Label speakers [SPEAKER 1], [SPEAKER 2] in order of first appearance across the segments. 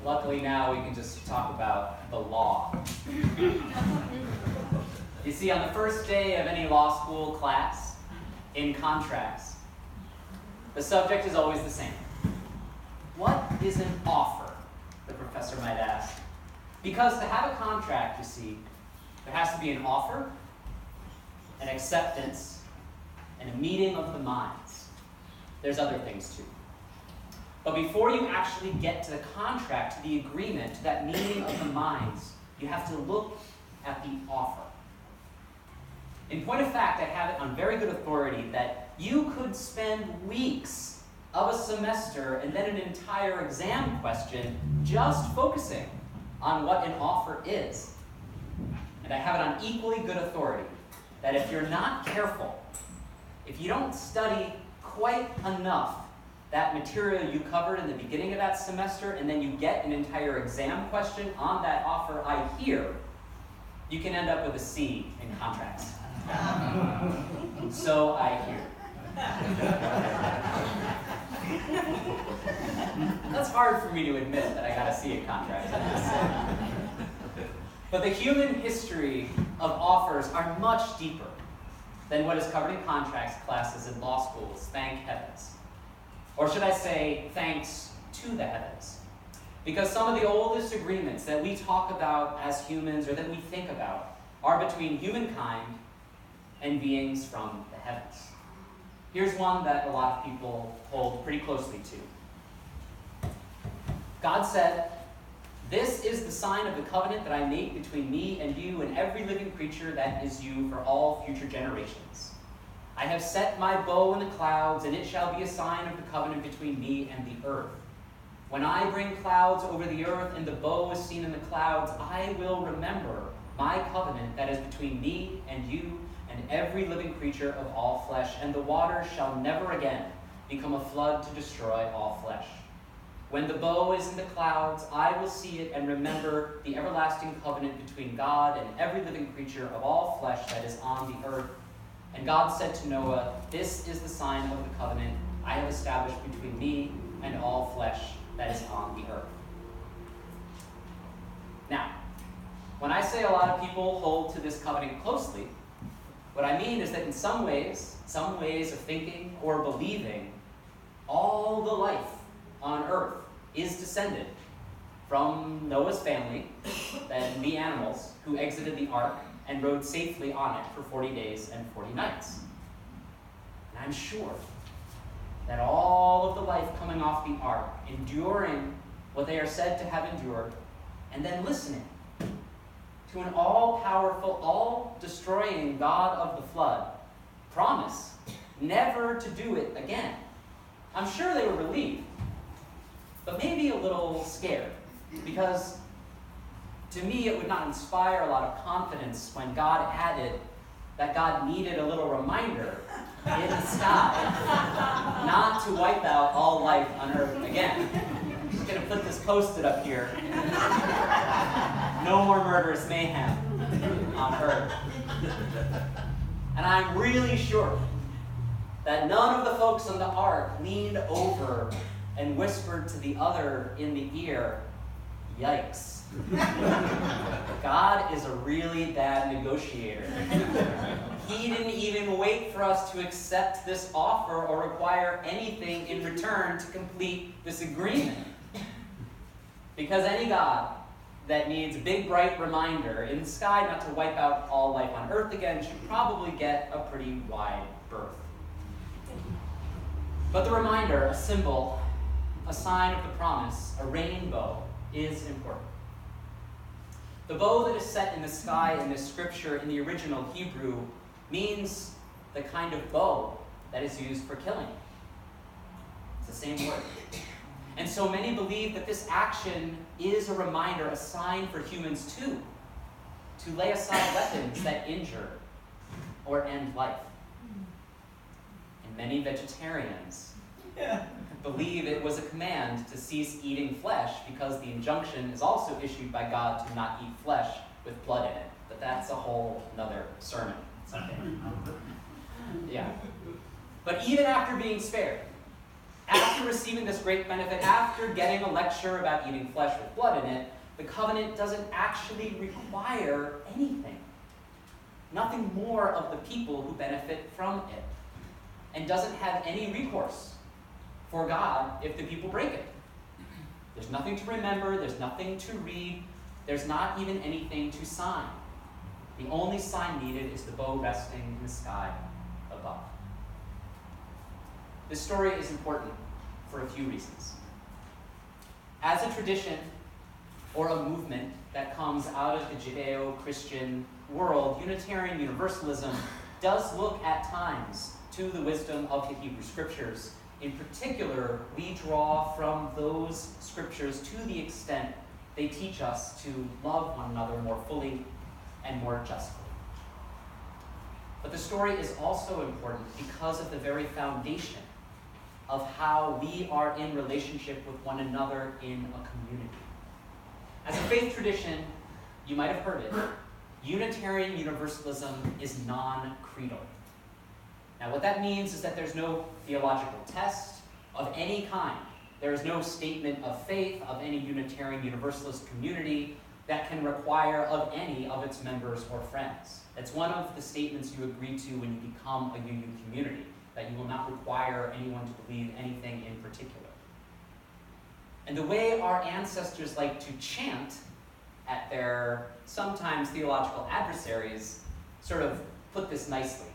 [SPEAKER 1] Luckily now we can just talk about the law. You see, on the first day of any law school class, in contracts, the subject is always the same. What is an offer? The professor might ask. Because to have a contract, you see, there has to be an offer, an acceptance, and a meeting of the minds. There's other things too. But before you actually get to the contract, to the agreement, to that meeting of the minds, you have to look at the offer. In point of fact, I have it on very good authority that you could spend weeks of a semester and then an entire exam question just focusing on what an offer is. And I have it on equally good authority that if you're not careful, if you don't study quite enough that material you covered in the beginning of that semester, and then you get an entire exam question on that offer, I hear, you can end up with a C in contracts. So I hear. That's hard for me to admit that I got a C in contracts. But the human history of offers are much deeper than what is covered in contracts classes in law schools, thank heavens. Or should I say, thanks to the heavens. Because some of the oldest agreements that we talk about as humans, or that we think about, are between humankind and beings from the heavens. Here's one that a lot of people hold pretty closely to. God said, "This is the sign of the covenant that I make between me and you and every living creature that is you for all future generations. I have set my bow in the clouds, and it shall be a sign of the covenant between me and the earth. When I bring clouds over the earth and the bow is seen in the clouds, I will remember my covenant that is between me and you and every living creature of all flesh, and the waters shall never again become a flood to destroy all flesh. When the bow is in the clouds, I will see it and remember the everlasting covenant between God and every living creature of all flesh that is on the earth. And God said to Noah, this is the sign of the covenant I have established between me and all flesh that is on the earth." Now, when I say a lot of people hold to this covenant closely, what I mean is that in some ways of thinking or believing, all the life on earth is descended from Noah's family, and the animals who exited the ark and rode safely on it for 40 days and 40 nights. And I'm sure that all of the life coming off the ark, enduring what they are said to have endured, and then listening to an all-powerful, all-destroying God of the flood promise never to do it again. I'm sure they were relieved, but maybe a little scared, because to me it would not inspire a lot of confidence when God added that God needed a little reminder in the sky not to wipe out all life on earth again. I'm just going to put this post-it up here. No more murderous mayhem on earth. And I'm really sure that none of the folks on the ark leaned over and whispered to the other in the ear, "Yikes." God is a really bad negotiator. He didn't even wait for us to accept this offer or require anything in return to complete this agreement. Because any God that needs a big, bright reminder in the sky not to wipe out all life on earth again should probably get a pretty wide berth. But the reminder, a symbol, a sign of the promise, a rainbow, is important. The bow that is set in the sky in this scripture in the original Hebrew means the kind of bow that is used for killing. It's the same word. And so many believe that this action is a reminder, a sign for humans too, to lay aside weapons that injure or end life. And many vegetarians believe it was a command to cease eating flesh because the injunction is also issued by God to not eat flesh with blood in it. But that's a whole nother sermon someday. Yeah. But even after being spared, After receiving this great benefit, after getting a lecture about eating flesh with blood in it, the covenant doesn't actually require anything. Nothing more of the people who benefit from it, and doesn't have any recourse for God if the people break it. There's nothing to remember, there's nothing to read, there's not even anything to sign. The only sign needed is the bow resting in the sky above. This story is important for a few reasons. As a tradition or a movement that comes out of the Judeo-Christian world, Unitarian Universalism does look at times to the wisdom of the Hebrew Scriptures. In particular, we draw from those Scriptures to the extent they teach us to love one another more fully and more justly. But the story is also important because of the very foundation of how we are in relationship with one another in a community. As a faith tradition, you might have heard it, Unitarian Universalism is non-creedal. Now, what that means is that there's no theological test of any kind. There is no statement of faith of any Unitarian Universalist community that can require of any of its members or friends. It's one of the statements you agree to when you become a UU community, that you will not require anyone to believe anything in particular. And the way our ancestors like to chant at their sometimes theological adversaries sort of put this nicely.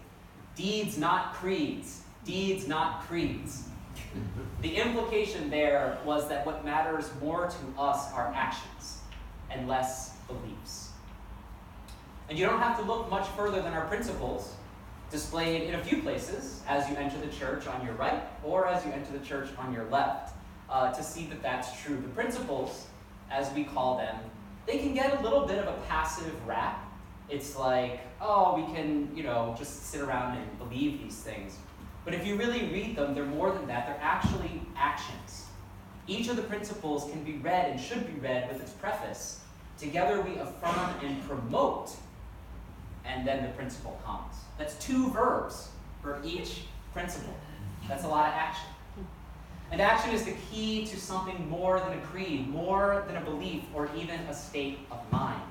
[SPEAKER 1] Deeds, not creeds. Deeds, not creeds. The implication there was that what matters more to us are actions and less beliefs. And you don't have to look much further than our principles, displayed in a few places as you enter the church on your right or as you enter the church on your left, to see that that's true. The principles, as we call them, they can get a little bit of a passive rap. It's like, oh, we can, just sit around and believe these things. But if you really read them, they're more than that. They're actually actions. Each of the principles can be read and should be read with its preface. Together we affirm and promote, and then the principle comes. That's 2 verbs for each principle. That's a lot of action. And action is the key to something more than a creed, more than a belief, or even a state of mind.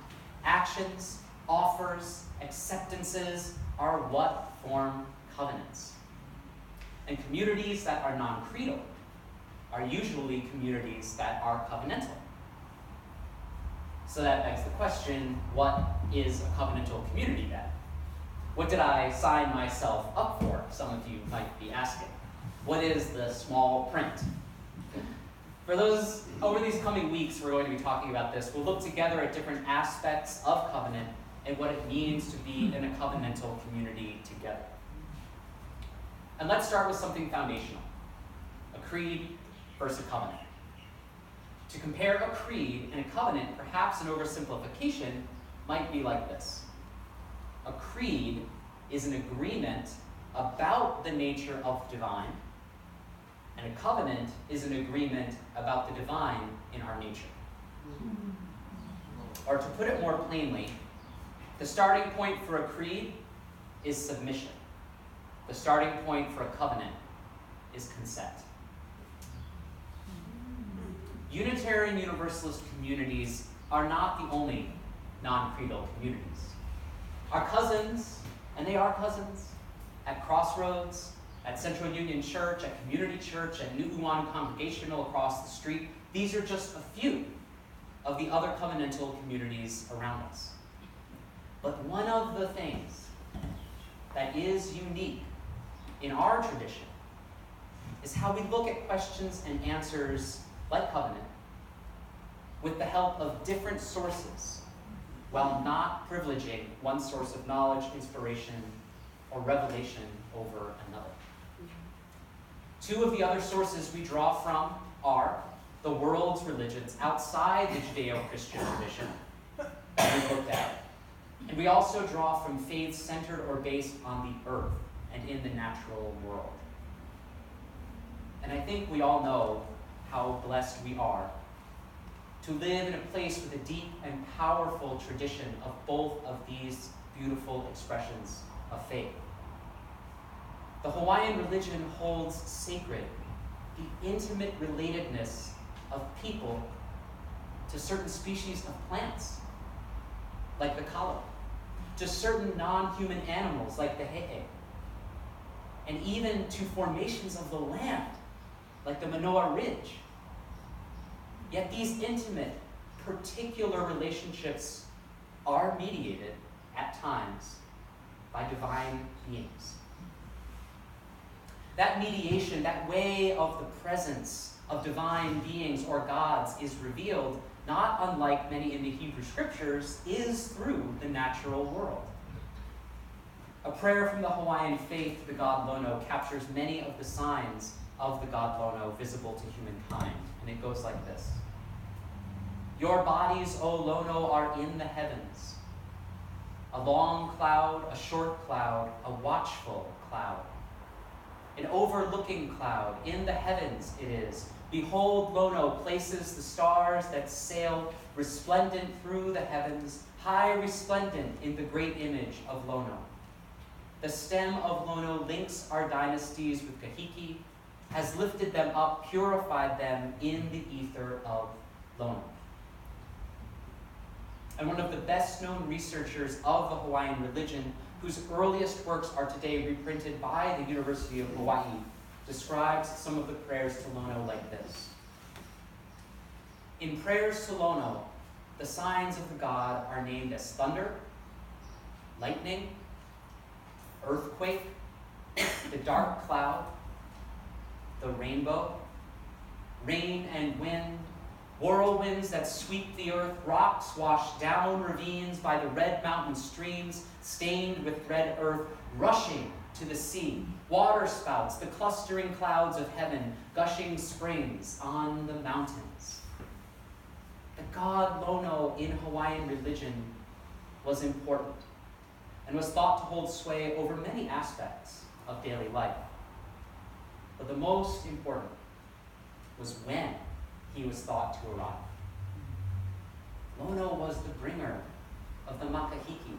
[SPEAKER 1] Actions, offers, acceptances are what form covenants. And communities that are non-creedal are usually communities that are covenantal. So that begs the question, what is a covenantal community then? What did I sign myself up for? Some of you might be asking. What is the small print? For those, over these coming weeks, we're going to be talking about this. We'll look together at different aspects of covenant and what it means to be in a covenantal community together. And let's start with something foundational, a creed versus a covenant. To compare a creed and a covenant, perhaps an oversimplification might be like this. A creed is an agreement about the nature of the divine, and a covenant is an agreement about the divine in our nature. Or to put it more plainly, the starting point for a creed is submission. The starting point for a covenant is consent. Unitarian Universalist communities are not the only non-creedal communities. Our cousins, and they are cousins, at Crossroads, at Central Union Church, at Community Church, at New Uwan Congregational across the street, these are just a few of the other covenantal communities around us. But one of the things that is unique in our tradition is how we look at questions and answers like covenant with the help of different sources while not privileging one source of knowledge, inspiration, or revelation over another. 2 of the other sources we draw from are the world's religions outside the Judeo-Christian tradition that we looked at, and we also draw from faiths centered or based on the earth and in the natural world. And I think we all know how blessed we are to live in a place with a deep and powerful tradition of both of these beautiful expressions of faith. The Hawaiian religion holds sacred the intimate relatedness of people to certain species of plants, like the kala, to certain non-human animals, like the he'e, and even to formations of the land, like the Manoa Ridge. Yet these intimate, particular relationships are mediated, at times, by divine beings. That mediation, that way of the presence of divine beings or gods is revealed, not unlike many in the Hebrew Scriptures, is through the natural world. A prayer from the Hawaiian faith to the god Lono captures many of the signs of the god Lono visible to humankind, and it goes like this. Your bodies, O Lono, are in the heavens. A long cloud, a short cloud, a watchful cloud. An overlooking cloud, in the heavens it is. Behold, Lono places the stars that sail resplendent through the heavens, high resplendent in the great image of Lono. The stem of Lono links our dynasties with Kahiki, has lifted them up, purified them in the ether of Lono. And one of the best-known researchers of the Hawaiian religion, whose earliest works are today reprinted by the University of Hawaii, describes some of the prayers to Lono like this. In prayers to Lono, the signs of the god are named as thunder, lightning, earthquake, the dark cloud, the rainbow, rain and wind, whirlwinds that sweep the earth, rocks washed down ravines by the red mountain streams, stained with red earth, rushing to the sea, water spouts, the clustering clouds of heaven, gushing springs on the mountains. The god Lono in Hawaiian religion was important and was thought to hold sway over many aspects of daily life. But the most important was when he was thought to arrive. Lono was the bringer of the makahiki,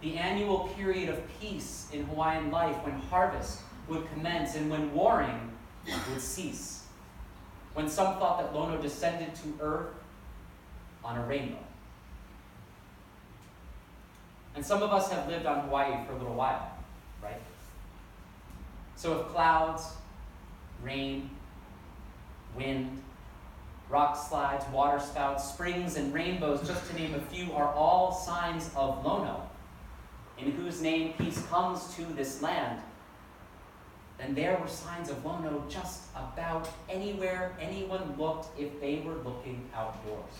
[SPEAKER 1] the annual period of peace in Hawaiian life when harvest would commence and when warring would cease, when some thought that Lono descended to earth on a rainbow. And some of us have lived on Hawaii for a little while, right? So if clouds, rain, wind, rock slides, water spouts, springs, and rainbows, just to name a few, are all signs of Lono, in whose name peace comes to this land, then there were signs of Lono just about anywhere anyone looked if they were looking outdoors.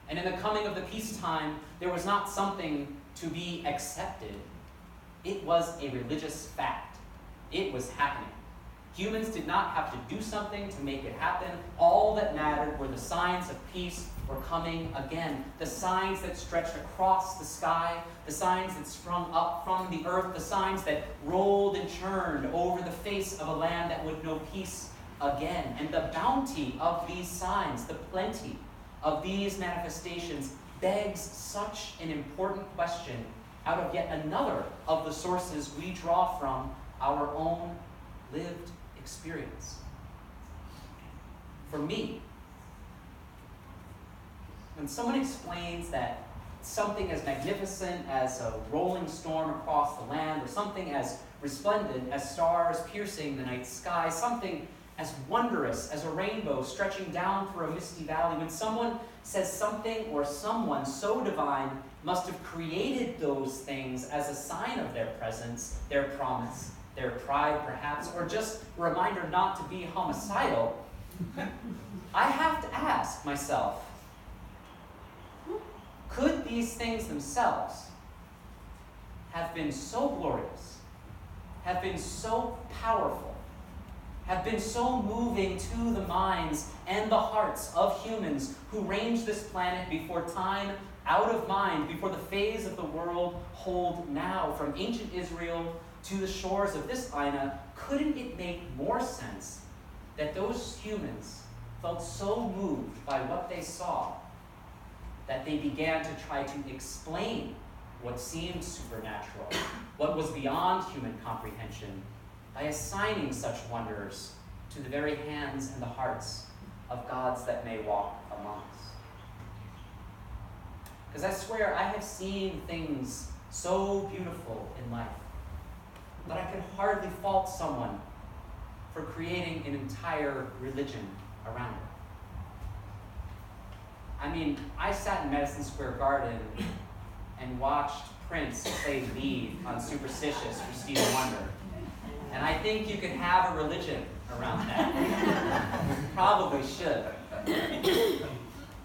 [SPEAKER 1] And in the coming of the peacetime, there was not something to be accepted. It was a religious fact. It was happening. Humans did not have to do something to make it happen. All that mattered were the signs of peace were coming again. The signs that stretched across the sky, the signs that sprung up from the earth, the signs that rolled and churned over the face of a land that would know peace again. And the bounty of these signs, the plenty of these manifestations, begs such an important question out of yet another of the sources we draw from our own lived experience. For me, when someone explains that something as magnificent as a rolling storm across the land, or something as resplendent as stars piercing the night sky, something as wondrous as a rainbow stretching down through a misty valley, when someone says something or someone so divine must have created those things as a sign of their presence, their promise, their pride perhaps, or just a reminder not to be homicidal, I have to ask myself, could these things themselves have been so glorious, have been so powerful, have been so moving to the minds and the hearts of humans who range this planet before time, out of mind, before the phase of the world hold now, from ancient Israel to the shores of this Aina? Couldn't it make more sense that those humans felt so moved by what they saw that they began to try to explain what seemed supernatural, what was beyond human comprehension, by assigning such wonders to the very hands and the hearts of gods that may walk among us. Because I swear, I have seen things so beautiful in life, but I can hardly fault someone for creating an entire religion around it. I mean, I sat in Madison Square Garden and watched Prince play lead on Superstitious for Stevie Wonder. And I think you could have a religion around that. Probably should.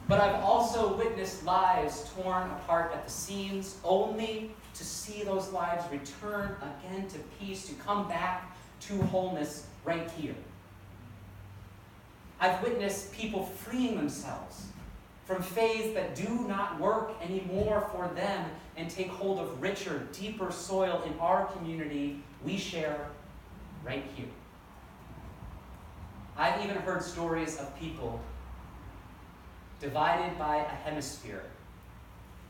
[SPEAKER 1] But I've also witnessed lives torn apart at the seams, only to see those lives return again to peace, to come back to wholeness right here. I've witnessed people freeing themselves from faiths that do not work anymore for them and take hold of richer, deeper soil in our community we share right here. I've even heard stories of people divided by a hemisphere,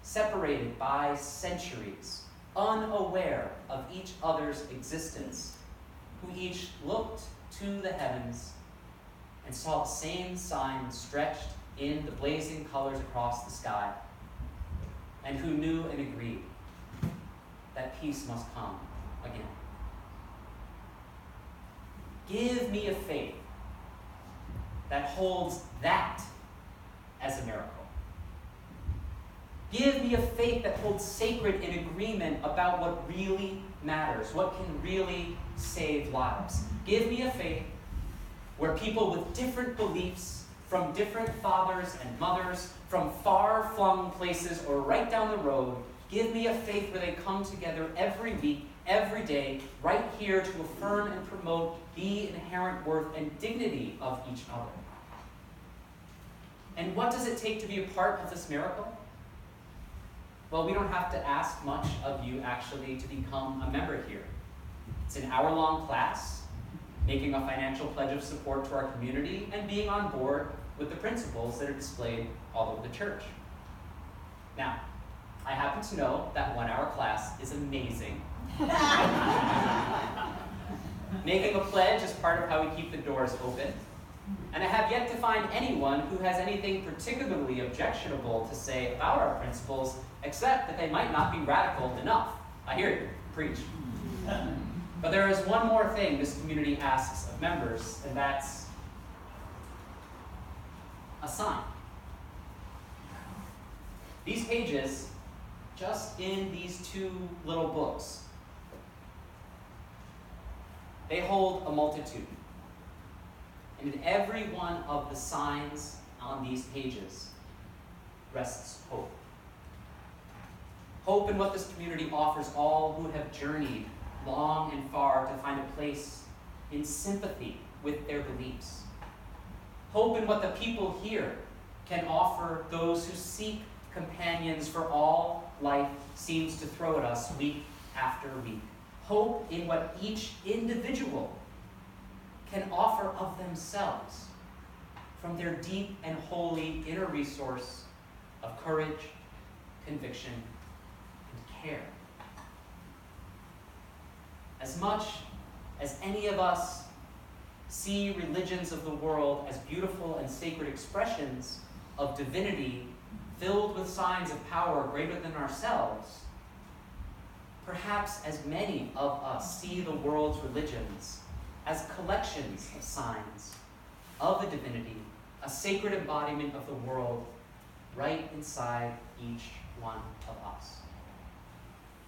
[SPEAKER 1] separated by centuries, unaware of each other's existence, who each looked to the heavens and saw the same sign stretched in the blazing colors across the sky, and who knew and agreed that peace must come again. Give me a faith that holds that as a miracle. Give me a faith that holds sacred in agreement about what really matters, what can really save lives. Give me a faith where people with different beliefs from different fathers and mothers, from far-flung places or right down the road, give me a faith where they come together every week, every day, right here to affirm and promote the inherent worth and dignity of each other. And what does it take to be a part of this miracle? Well, we don't have to ask much of you, actually, to become a member here. It's an hour-long class, making a financial pledge of support to our community, and being on board with the principles that are displayed all over the church. Now, I happen to know that 1 hour class is amazing. Making a pledge is part of how we keep the doors open. And I have yet to find anyone who has anything particularly objectionable to say about our principles, except that they might not be radical enough. I hear you. Preach. But there is one more thing this community asks of members, and that's a sign. These pages, just in these 2 little books, they hold a multitude. And in every one of the signs on these pages rests hope. Hope in what this community offers all who have journeyed long and far to find a place in sympathy with their beliefs. Hope in what the people here can offer those who seek companions for all life seems to throw at us week after week. Hope in what each individual can offer of themselves from their deep and holy inner resource of courage, conviction, and care. As much as any of us see religions of the world as beautiful and sacred expressions of divinity filled with signs of power greater than ourselves, perhaps as many of us see the world's religions as collections of signs of a divinity, a sacred embodiment of the world right inside each one of us.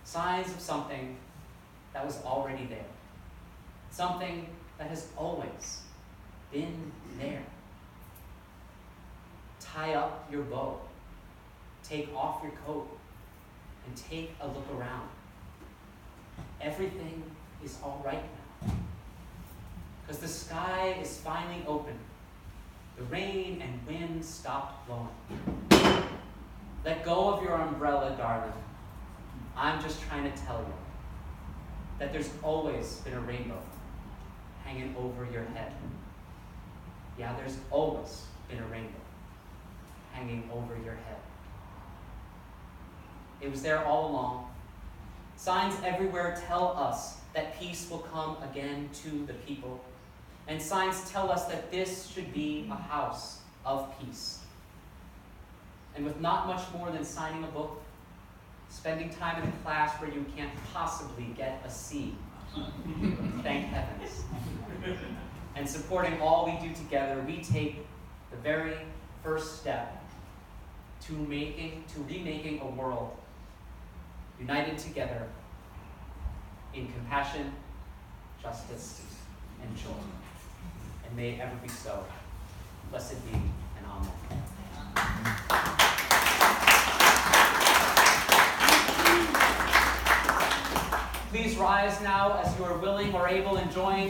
[SPEAKER 1] Signs of something that was already there. Something that has always been there. Tie up your bow. Take off your coat and take a look around. Everything is all right now. Because the sky is finally open. The rain and wind stopped blowing. Let go of your umbrella, darling. I'm just trying to tell you that there's always been a rainbow hanging over your head. Yeah, there's always been a rainbow hanging over your head. It was there all along, Signs everywhere tell us that peace will come again to the people. And signs tell us that this should be a house of peace. And with not much more than signing a book, spending time in a class where you can't possibly get a C, thank heavens, and supporting all we do together, we take the very first step to remaking a world united together in compassion, justice, and joy. And may it ever be so. Blessed be and amen. Please rise now as you are willing or able and join